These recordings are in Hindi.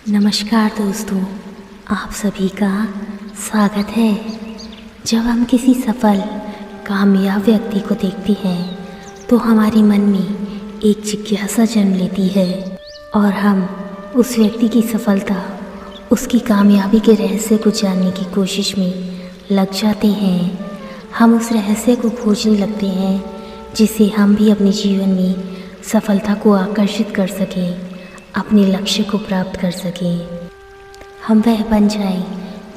नमस्कार दोस्तों, आप सभी का स्वागत है। जब हम किसी सफल कामयाब व्यक्ति को देखते हैं तो हमारे मन में एक जिज्ञासा जन्म लेती है और हम उस व्यक्ति की सफलता, उसकी कामयाबी के रहस्य को जानने की कोशिश में लग जाते हैं। हम उस रहस्य को खोजने लगते हैं जिससे हम भी अपने जीवन में सफलता को आकर्षित कर सकें, अपने लक्ष्य को प्राप्त कर सकें। हम वह बन जाएं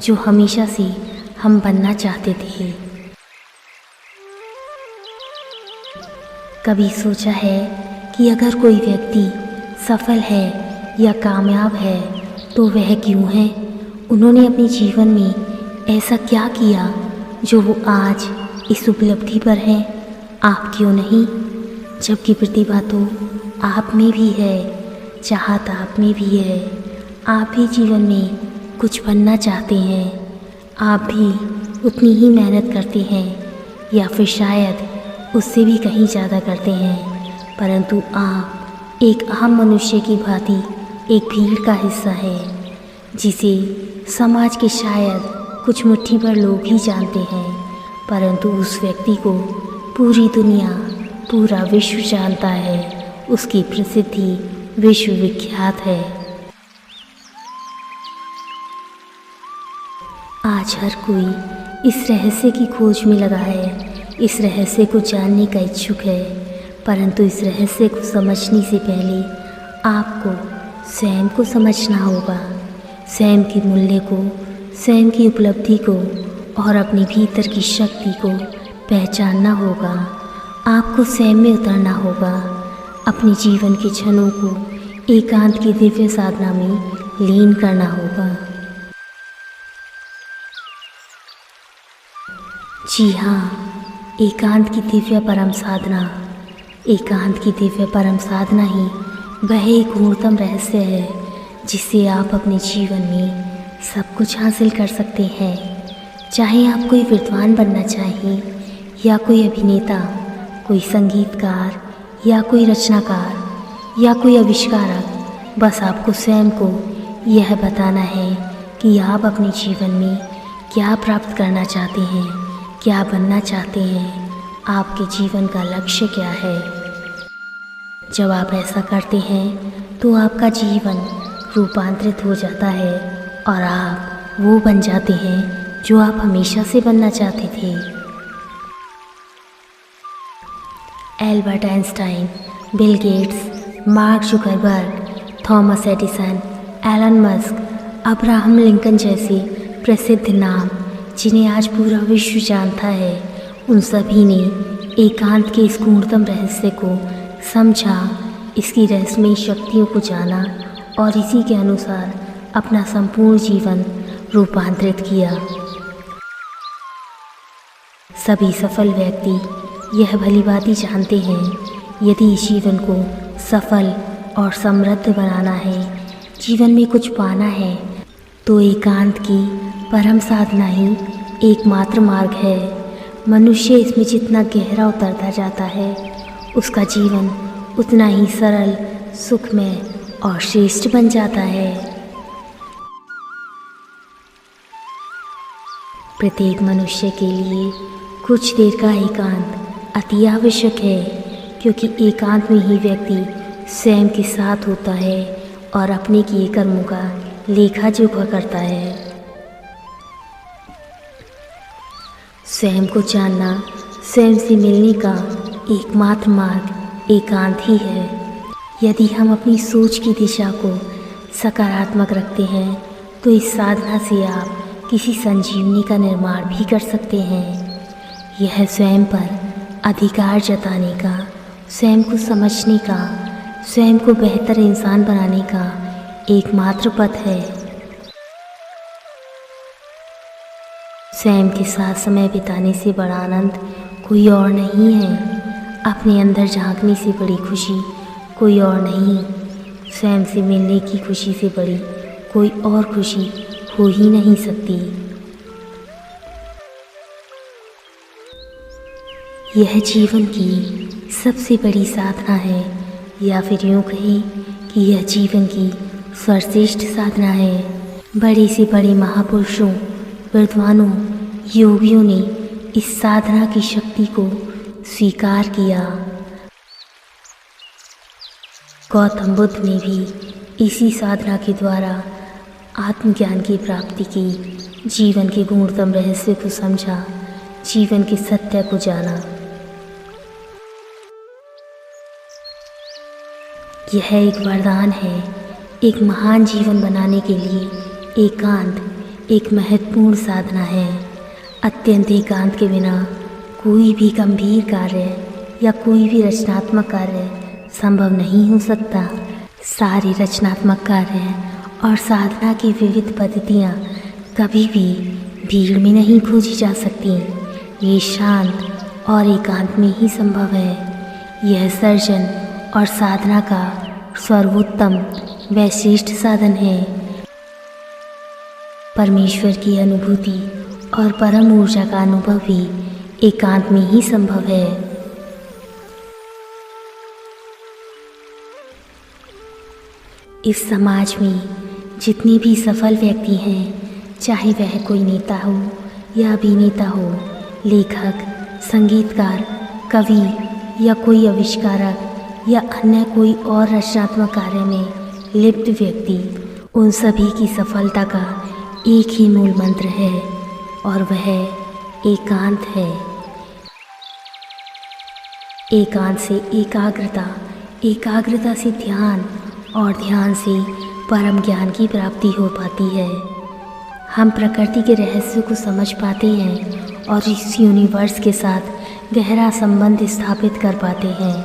जो हमेशा से हम बनना चाहते थे। कभी सोचा है कि अगर कोई व्यक्ति सफल है या कामयाब है तो वह क्यों है? उन्होंने अपने जीवन में ऐसा क्या किया जो वो आज इस उपलब्धि पर है? आप क्यों नहीं? जबकि प्रतिभा तो आप में भी है, चाहत आप में भी है। आप भी जीवन में कुछ बनना चाहते हैं, आप भी उतनी ही मेहनत करते हैं या फिर शायद उससे भी कहीं ज़्यादा करते हैं, परंतु आप एक आम मनुष्य की भांति एक भीड़ का हिस्सा है जिसे समाज के शायद कुछ मुट्ठी भर लोग ही जानते हैं, परंतु उस व्यक्ति को पूरी दुनिया, पूरा विश्व जानता है। उसकी प्रसिद्धि विश्व विख्यात है। आज हर कोई इस रहस्य की खोज में लगा है, इस रहस्य को जानने का इच्छुक है, परंतु इस रहस्य को समझने से पहले आपको स्वयं को समझना होगा, स्वयं के मूल्य को, स्वयं की उपलब्धि को और अपने भीतर की शक्ति को पहचानना होगा। आपको स्वयं में उतरना होगा, अपने जीवन के क्षणों को एकांत की दिव्य साधना में लीन करना होगा। जी हाँ, एकांत की दिव्य परम साधना, एकांत की दिव्य परम साधना ही वह एक पूर्णतम रहस्य है जिससे आप अपने जीवन में सब कुछ हासिल कर सकते हैं। चाहे आप कोई विद्वान बनना चाहें या कोई अभिनेता, कोई संगीतकार या कोई रचनाकार या कोई आविष्कारक, बस आपको स्वयं को यह बताना है कि आप अपने जीवन में क्या प्राप्त करना चाहते हैं, क्या बनना चाहते हैं, आपके जीवन का लक्ष्य क्या है। जब आप ऐसा करते हैं तो आपका जीवन रूपांतरित हो जाता है और आप वो बन जाते हैं जो आप हमेशा से बनना चाहते थे। Albert Einstein, Bill Gates, Mark Zuckerberg, Thomas Edison, Elon Musk, Abraham Lincoln जैसे प्रसिद्ध नाम जिन्हें आज पूरा विश्व जानता है, उन सभी ने एकांत के इस पूर्णतम रहस्य को समझा, इसकी रहस्यमयी शक्तियों को जाना और इसी के अनुसार अपना संपूर्ण जीवन रूपांतरित किया। सभी सफल व्यक्ति यह भलीभांति जानते हैं, यदि इस जीवन को सफल और समृद्ध बनाना है, जीवन में कुछ पाना है, तो एकांत की परम साधना ही एकमात्र मार्ग है। मनुष्य इसमें जितना गहरा उतरता जाता है, उसका जीवन उतना ही सरल, सुखमय और श्रेष्ठ बन जाता है। प्रत्येक मनुष्य के लिए कुछ देर का एकांत अति आवश्यक है, क्योंकि एकांत में ही व्यक्ति स्वयं के साथ होता है और अपने किए कर्मों का लेखा जोखा करता है। स्वयं को जानना, स्वयं से मिलने का एकमात्र मार्ग एकांत ही है। यदि हम अपनी सोच की दिशा को सकारात्मक रखते हैं तो इस साधना से आप किसी संजीवनी का निर्माण भी कर सकते हैं। यह स्वयं पर अधिकार जताने का, स्वयं को समझने का, स्वयं को बेहतर इंसान बनाने का एकमात्र पथ है। स्वयं के साथ समय बिताने से बड़ा आनंद कोई और नहीं है। अपने अंदर झांकने से बड़ी खुशी कोई और नहीं। स्वयं से मिलने की खुशी से बड़ी कोई और खुशी हो ही नहीं सकती। यह जीवन की सबसे बड़ी साधना है, या फिर यूँ कहें कि यह जीवन की सर्वश्रेष्ठ साधना है। बड़े से बड़े महापुरुषों, विद्वानों, योगियों ने इस साधना की शक्ति को स्वीकार किया। गौतम बुद्ध ने भी इसी साधना के द्वारा आत्मज्ञान की प्राप्ति की, जीवन के गूढ़तम रहस्य को समझा, जीवन के सत्य को जाना। यह एक वरदान है। एक महान जीवन बनाने के लिए एकांत एक महत्वपूर्ण साधना है। अत्यंत एकांत के बिना कोई भी गंभीर कार्य या कोई भी रचनात्मक कार्य संभव नहीं हो सकता। सारे रचनात्मक कार्य और साधना की विविध पद्धतियाँ कभी भी भीड़ में नहीं खोजी जा सकती। ये शांत और एकांत में ही संभव है। यह सर्जन और साधना का सर्वोत्तम व श्रेष्ठ साधन है। परमेश्वर की अनुभूति और परम ऊर्जा का अनुभव भी एकांत में ही संभव है। इस समाज में जितने भी सफल व्यक्ति हैं, चाहे वह कोई नेता हो या अभिनेता हो, लेखक, संगीतकार, कवि या कोई आविष्कारक या अन्य कोई और रचनात्मक कार्य में लिप्त व्यक्ति, उन सभी की सफलता का एक ही मूल मंत्र है और वह एकांत है। एकांत से एकाग्रता, एकाग्रता से ध्यान और ध्यान से परम ज्ञान की प्राप्ति हो पाती है। हम प्रकृति के रहस्य को समझ पाते हैं और इस यूनिवर्स के साथ गहरा संबंध स्थापित कर पाते हैं।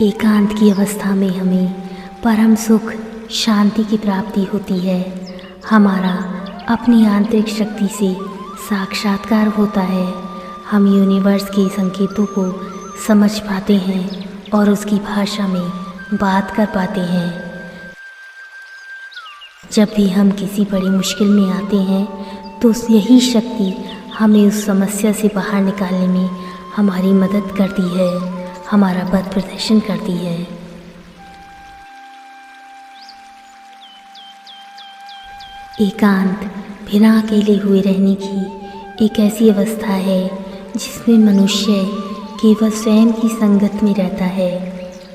एकांत की अवस्था में हमें परम सुख, शांति की प्राप्ति होती है। हमारा अपनी आंतरिक शक्ति से साक्षात्कार होता है। हम यूनिवर्स के संकेतों को समझ पाते हैं और उसकी भाषा में बात कर पाते हैं। जब भी हम किसी बड़ी मुश्किल में आते हैं तो यही शक्ति हमें उस समस्या से बाहर निकालने में हमारी मदद करती है, हमारा पथ प्रदर्शन करती है। एकांत बिना अकेले हुए रहने की एक ऐसी अवस्था है जिसमें मनुष्य केवल स्वयं की संगत में रहता है।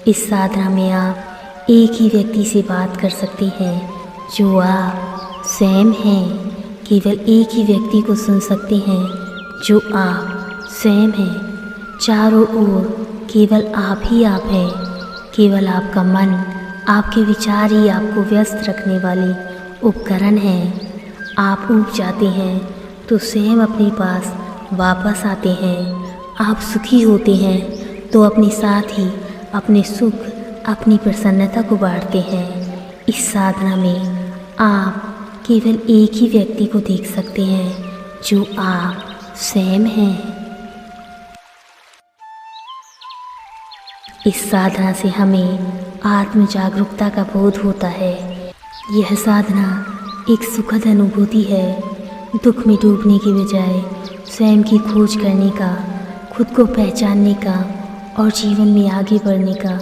इस साधना में आप एक ही व्यक्ति से बात कर सकते हैं जो आप स्वयं हैं। केवल एक ही व्यक्ति को सुन सकते हैं जो आप स्वयं हैं। चारों ओर केवल आप ही आप हैं। केवल आपका मन, आपके विचार ही आपको व्यस्त रखने वाले उपकरण हैं। आप ऊब जाते हैं तो स्वयं अपने पास वापस आते हैं। आप सुखी होते हैं तो अपने साथ ही अपने सुख, अपनी प्रसन्नता को बांटते हैं। इस साधना में आप केवल एक ही व्यक्ति को देख सकते हैं जो आप स्वयं हैं। इस साधना से हमें आत्म जागरूकता का बोध होता है। यह साधना एक सुखद अनुभूति है। दुख में डूबने के बजाय स्वयं की खोज करने का, खुद को पहचानने का और जीवन में आगे बढ़ने का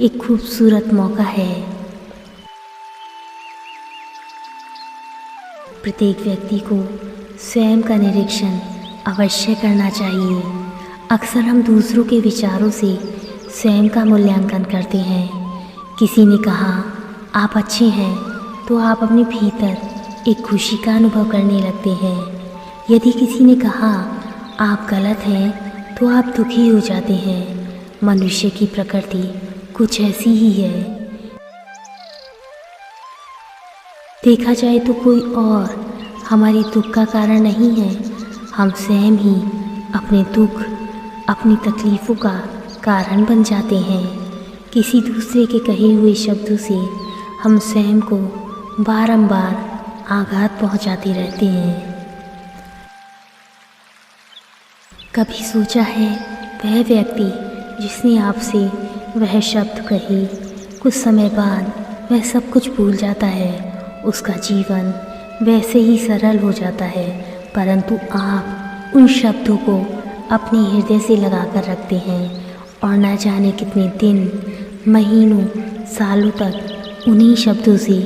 एक खूबसूरत मौका है। प्रत्येक व्यक्ति को स्वयं का निरीक्षण अवश्य करना चाहिए। अक्सर हम दूसरों के विचारों से स्वयं का मूल्यांकन करते हैं। किसी ने कहा आप अच्छे हैं तो आप अपने भीतर एक खुशी का अनुभव करने लगते हैं। यदि किसी ने कहा आप गलत हैं तो आप दुखी हो जाते हैं। मनुष्य की प्रकृति कुछ ऐसी ही है। देखा जाए तो कोई और हमारी दुख का कारण नहीं है। हम स्वयं ही अपने दुख, अपनी तकलीफ़ों का कारण बन जाते हैं। किसी दूसरे के कहे हुए शब्दों से हम स्वयं को बारंबार आघात पहुंचाते रहते हैं। कभी सोचा है वह व्यक्ति जिसने आपसे वह शब्द कहे, कुछ समय बाद वह सब कुछ भूल जाता है। उसका जीवन वैसे ही सरल हो जाता है, परंतु आप उन शब्दों को अपने हृदय से लगा कर रखते हैं और न जाने कितने दिन, महीनों सालों तक उन्हीं शब्दों से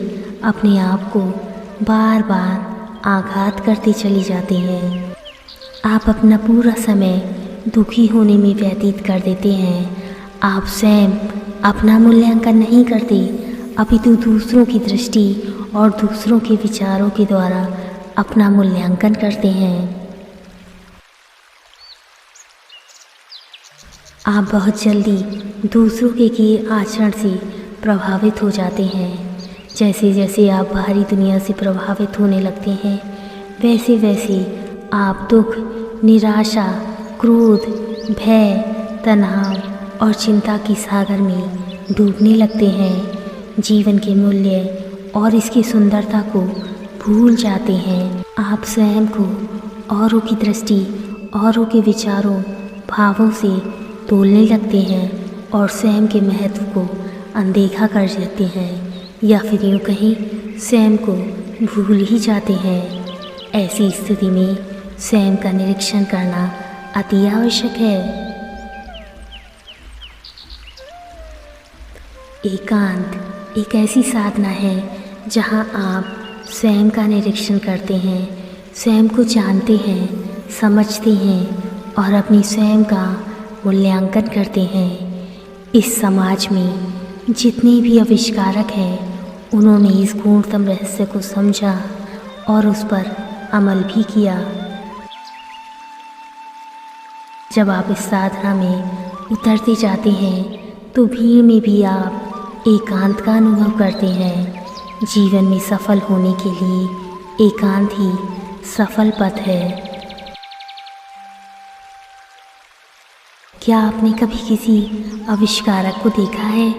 अपने आप को बार बार आघात करते चले जाते हैं। आप अपना पूरा समय दुखी होने में व्यतीत कर देते हैं। आप स्वयं अपना मूल्यांकन नहीं करते, अपितु दूसरों की दृष्टि और दूसरों के विचारों के द्वारा अपना मूल्यांकन करते हैं। आप बहुत जल्दी दूसरों के किए आचरण से प्रभावित हो जाते हैं। जैसे जैसे आप बाहरी दुनिया से प्रभावित होने लगते हैं, वैसे वैसे आप दुख, निराशा, क्रोध, भय, तनाव और चिंता के सागर में डूबने लगते हैं। जीवन के मूल्य और इसकी सुंदरता को भूल जाते हैं। आप स्वयं को औरों की दृष्टि, औरों के विचारों, भावों से तोलने लगते हैं और स्वयं के महत्व को अनदेखा कर देते हैं, या फिर यूँ कहीं स्वयं को भूल ही जाते हैं। ऐसी स्थिति में स्वयं का निरीक्षण करना अति आवश्यक है। एकांत एक ऐसी साधना है जहाँ आप स्वयं का निरीक्षण करते हैं, स्वयं को जानते हैं, समझते हैं और अपनी स्वयं का मूल्यांकन करते हैं। इस समाज में जितने भी आविष्कारक हैं, उन्होंने इस गूढ़तम रहस्य को समझा और उस पर अमल भी किया। जब आप इस साधना में उतरते जाते हैं तो भीड़ में भी आप एकांत का अनुभव करते हैं। जीवन में सफल होने के लिए एकांत ही सफल पथ है। क्या आपने कभी किसी आविष्कारक को देखा है?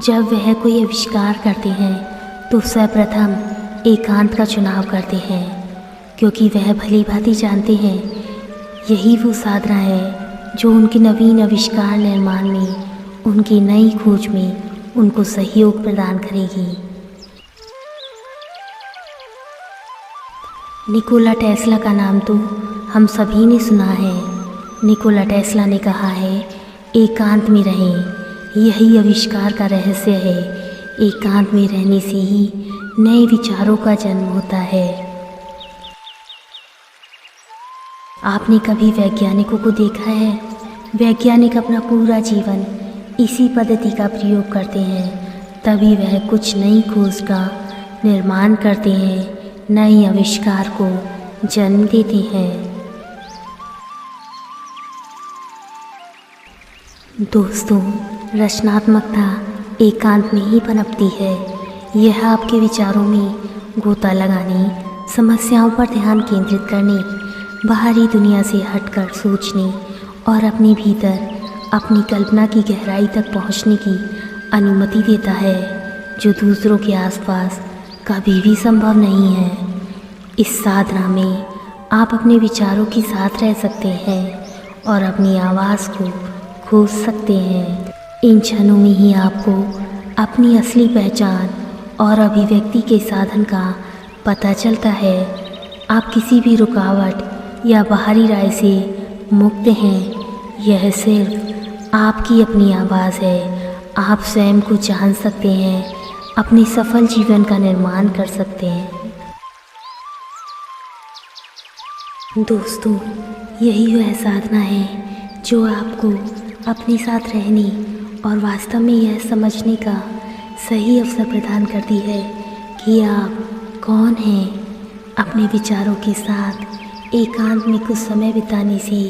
जब वह कोई आविष्कार करते हैं तो सर्वप्रथम एकांत का चुनाव करते हैं, क्योंकि वह भली भांति जानते हैं यही वो साधना है जो उनके नवीन आविष्कार निर्माण में, उनकी नई खोज में उनको सहयोग प्रदान करेगी। निकोला टेस्ला का नाम तो हम सभी ने सुना है। निकोला टेस्ला ने कहा है, एकांत में रहें, यही आविष्कार का रहस्य है। एकांत में रहने से ही नए विचारों का जन्म होता है। आपने कभी वैज्ञानिकों को देखा है? वैज्ञानिक अपना पूरा जीवन इसी पद्धति का प्रयोग करते हैं, तभी वह कुछ नई खोज का निर्माण करते हैं, नए आविष्कार को जन्म देते हैं। दोस्तों, रचनात्मकता एकांत में ही पनपती है। यह आपके विचारों में गोता लगाने, समस्याओं पर ध्यान केंद्रित करने, बाहरी दुनिया से हटकर सोचने और अपने भीतर अपनी कल्पना की गहराई तक पहुंचने की अनुमति देता है, जो दूसरों के आसपास कभी भी संभव नहीं है। इस साधना में आप अपने विचारों के साथ रह सकते हैं और अपनी आवाज़ को खोज सकते हैं। इन क्षणों में ही आपको अपनी असली पहचान और अभिव्यक्ति के साधन का पता चलता है। आप किसी भी रुकावट या बाहरी राय से मुक्त हैं। यह सिर्फ आपकी अपनी आवाज़ है। आप स्वयं को जान सकते हैं, अपने सफल जीवन का निर्माण कर सकते हैं। दोस्तों, यही वह साधना है जो आपको अपने साथ रहने और वास्तव में यह समझने का सही अवसर प्रदान करती है कि आप कौन हैं। अपने विचारों के साथ एकांत में कुछ समय बिताने से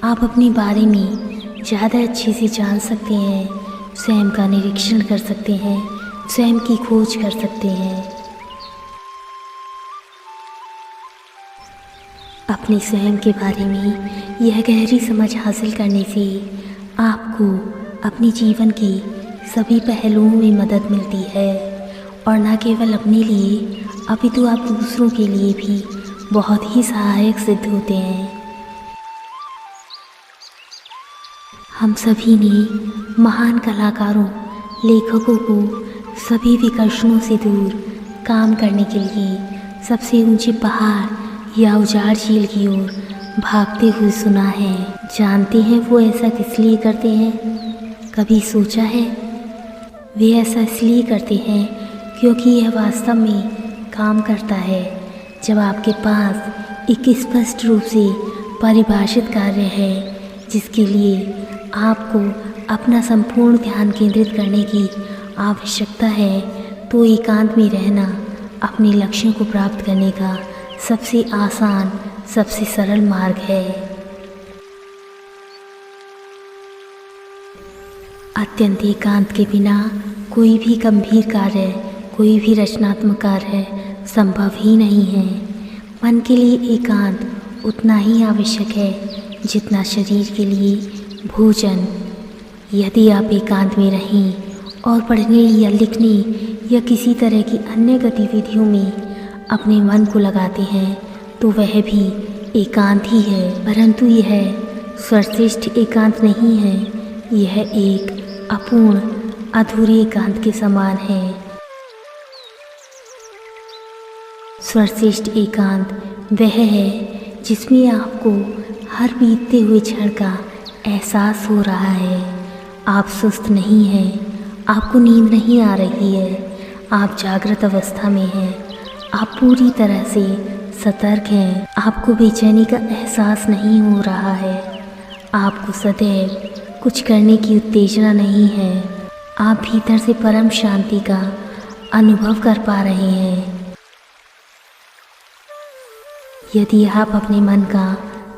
आप अपने बारे में ज़्यादा अच्छे से जान सकते हैं, स्वयं का निरीक्षण कर सकते हैं, स्वयं की खोज कर सकते हैं। अपने स्वयं के बारे में यह गहरी समझ हासिल करने से आपको अपने जीवन के सभी पहलुओं में मदद मिलती है, और न केवल अपने लिए अपितु आप दूसरों के लिए भी बहुत ही सहायक सिद्ध होते हैं। हम सभी ने महान कलाकारों, लेखकों को सभी विकर्षणों से दूर काम करने के लिए सबसे ऊंचे पहाड़ या उजाड़ झील की ओर भागते हुए सुना है। जानते हैं वो ऐसा किस लिए करते हैं? कभी सोचा है? वे ऐसा इसलिए करते हैं क्योंकि यह वास्तव में काम करता है। जब आपके पास एक स्पष्ट रूप से परिभाषित कार्य है जिसके लिए आपको अपना संपूर्ण ध्यान केंद्रित करने की आवश्यकता है, तो एकांत में रहना अपने लक्ष्यों को प्राप्त करने का सबसे आसान, सबसे सरल मार्ग है। अत्यंत एकांत के बिना कोई भी गंभीर कार्य, कोई भी रचनात्मक कार्य संभव ही नहीं है। मन के लिए एकांत उतना ही आवश्यक है जितना शरीर के लिए भोजन। यदि आप एकांत में रहें और पढ़ने या लिखने या किसी तरह की अन्य गतिविधियों में अपने मन को लगाते हैं तो वह भी एकांत ही है, परंतु यह सर्वश्रेष्ठ एकांत नहीं है। यह एक अपूर्ण, अधूरे एकांत के समान है। सर्वश्रेष्ठ एकांत वह है जिसमें आपको हर बीतते हुए क्षण का एहसास हो रहा है। आप सुस्त नहीं हैं, आपको नींद नहीं आ रही है, आप जागृत अवस्था में हैं, आप पूरी तरह से सतर्क हैं, आपको बेचैनी का एहसास नहीं हो रहा है, आपको सदैव कुछ करने की उत्तेजना नहीं है, आप भीतर से परम शांति का अनुभव कर पा रहे हैं। यदि आप अपने मन का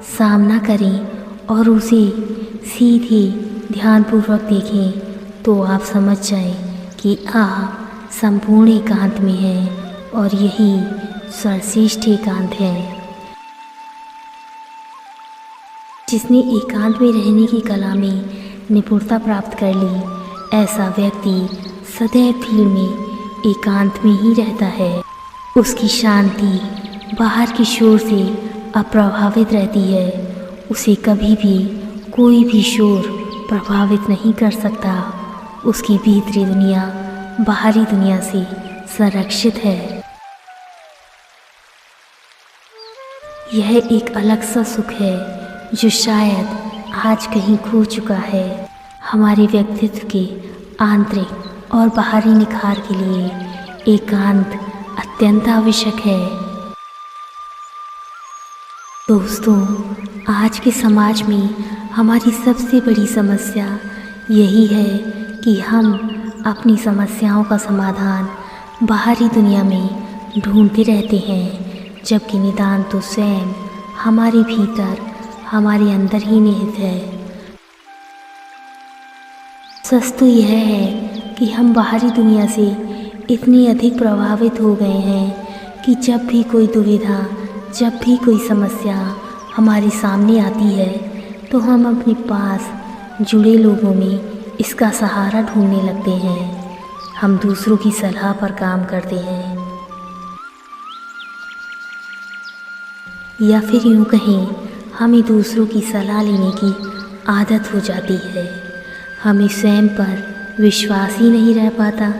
सामना करें और उसे सीधे ध्यानपूर्वक देखें तो आप समझ जाएं कि आप संपूर्ण एकांत में हैं और यही सर्वश्रेष्ठ एकांत है। जिसने एकांत में रहने की कला में निपुणता प्राप्त कर ली, ऐसा व्यक्ति सदैव भीड़ में एकांत में ही रहता है। उसकी शांति बाहर की शोर से अप्रभावित रहती है। उसे कभी भी कोई भी शोर प्रभावित नहीं कर सकता। उसकी भीतरी दुनिया बाहरी दुनिया से संरक्षित है। यह एक अलग सा सुख है जो शायद आज कहीं खो चुका है। हमारे व्यक्तित्व के आंतरिक और बाहरी निखार के लिए एकांत अत्यंत आवश्यक है। दोस्तों, आज के समाज में हमारी सबसे बड़ी समस्या यही है कि हम अपनी समस्याओं का समाधान बाहरी दुनिया में ढूंढते रहते हैं, जबकि निदान तो स्वयं हमारे भीतर, हमारे अंदर ही निहित है। सच तो यह है कि हम बाहरी दुनिया से इतने अधिक प्रभावित हो गए हैं कि जब भी कोई दुविधा, जब भी कोई समस्या हमारे सामने आती है तो हम अपने पास जुड़े लोगों में इसका सहारा ढूंढने लगते हैं। हम दूसरों की सलाह पर काम करते हैं, या फिर यूँ कहें, हमें दूसरों की सलाह लेने की आदत हो जाती है। हमें स्वयं पर विश्वास ही नहीं रह पाता।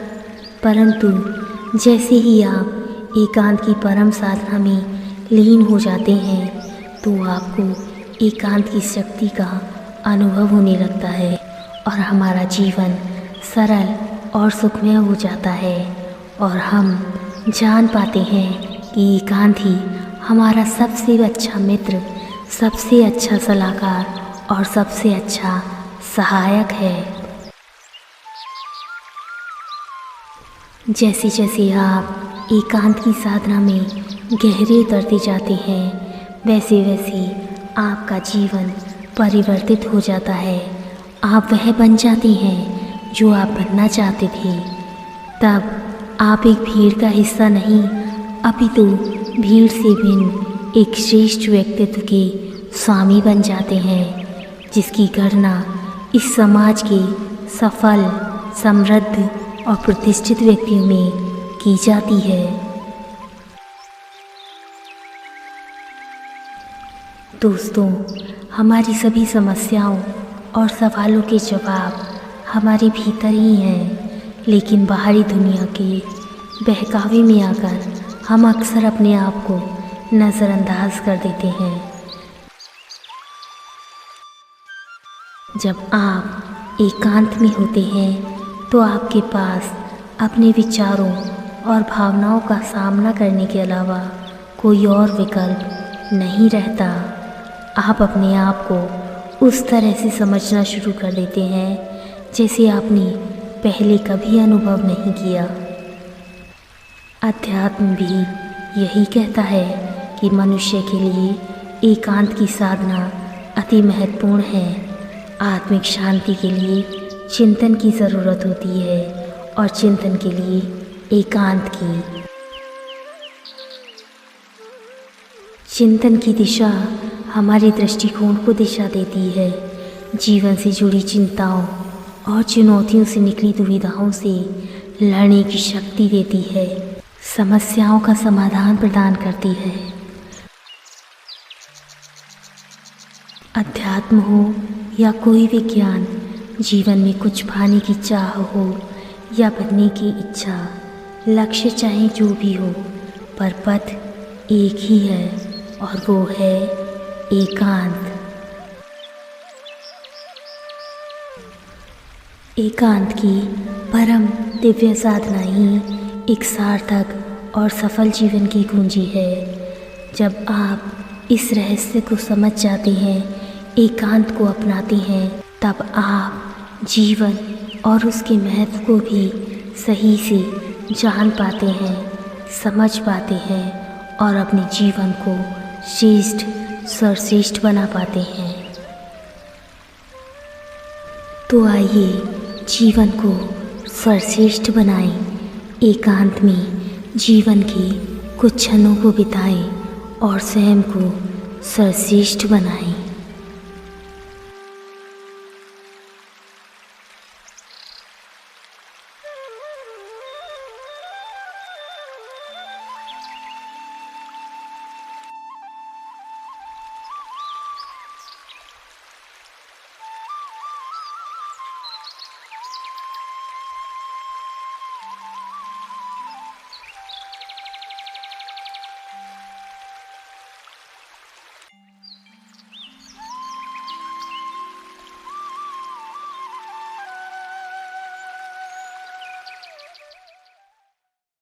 परंतु जैसे ही आप एकांत की परम साधना में लीन हो जाते हैं तो आपको एकांत की शक्ति का अनुभव होने लगता है और हमारा जीवन सरल और सुखमय हो जाता है और हम जान पाते हैं कि एकांत ही हमारा सबसे अच्छा मित्र, सबसे अच्छा सलाहकार और सबसे अच्छा सहायक है। जैसे जैसे आप एकांत की साधना में गहरे उतरते जाते हैं, वैसे वैसे आपका जीवन परिवर्तित हो जाता है। आप वह बन जाते हैं जो आप बनना चाहते थे। तब आप एक भीड़ का हिस्सा नहीं, अपितु भीड़ से भिन्न एक श्रेष्ठ व्यक्तित्व के स्वामी बन जाते हैं, जिसकी गणना इस समाज के सफल, समृद्ध और प्रतिष्ठित व्यक्तियों में की जाती है। दोस्तों, हमारी सभी समस्याओं और सवालों के जवाब हमारे भीतर ही हैं, लेकिन बाहरी दुनिया के बहकावे में आकर हम अक्सर अपने आप को नज़रअंदाज कर देते हैं। जब आप एकांत में होते हैं तो आपके पास अपने विचारों और भावनाओं का सामना करने के अलावा कोई और विकल्प नहीं रहता। आप अपने आप को उस तरह से समझना शुरू कर देते हैं जैसे आपने पहले कभी अनुभव नहीं किया। अध्यात्म भी यही कहता है कि मनुष्य के लिए एकांत की साधना अति महत्वपूर्ण है। आत्मिक शांति के लिए चिंतन की ज़रूरत होती है और चिंतन के लिए एकांत की। चिंतन की दिशा हमारे दृष्टिकोण को दिशा देती है। जीवन से जुड़ी चिंताओं और चुनौतियों से निकली दुविधाओं से लड़ने की शक्ति देती है, समस्याओं का समाधान प्रदान करती है। अध्यात्म हो या कोई विज्ञान, जीवन में कुछ पाने की चाह हो या बनने की इच्छा, लक्ष्य चाहे जो भी हो, पर पथ एक ही है और वो है एकांत। एकांत की परम दिव्य साधना ही एक सार्थक और सफल जीवन की कुंजी है। जब आप इस रहस्य को समझ जाते हैं, एकांत को अपनाते हैं, तब आप जीवन और उसके महत्व को भी सही से जान पाते हैं, समझ पाते हैं और अपने जीवन को श्रेष्ठ सर्वश्रेष्ठ बना पाते हैं। तो आइए जीवन को सर्वश्रेष्ठ बनाएं, एकांत में जीवन के कुछ क्षणों को बिताएं और स्वयं को सर्वश्रेष्ठ बनाएं।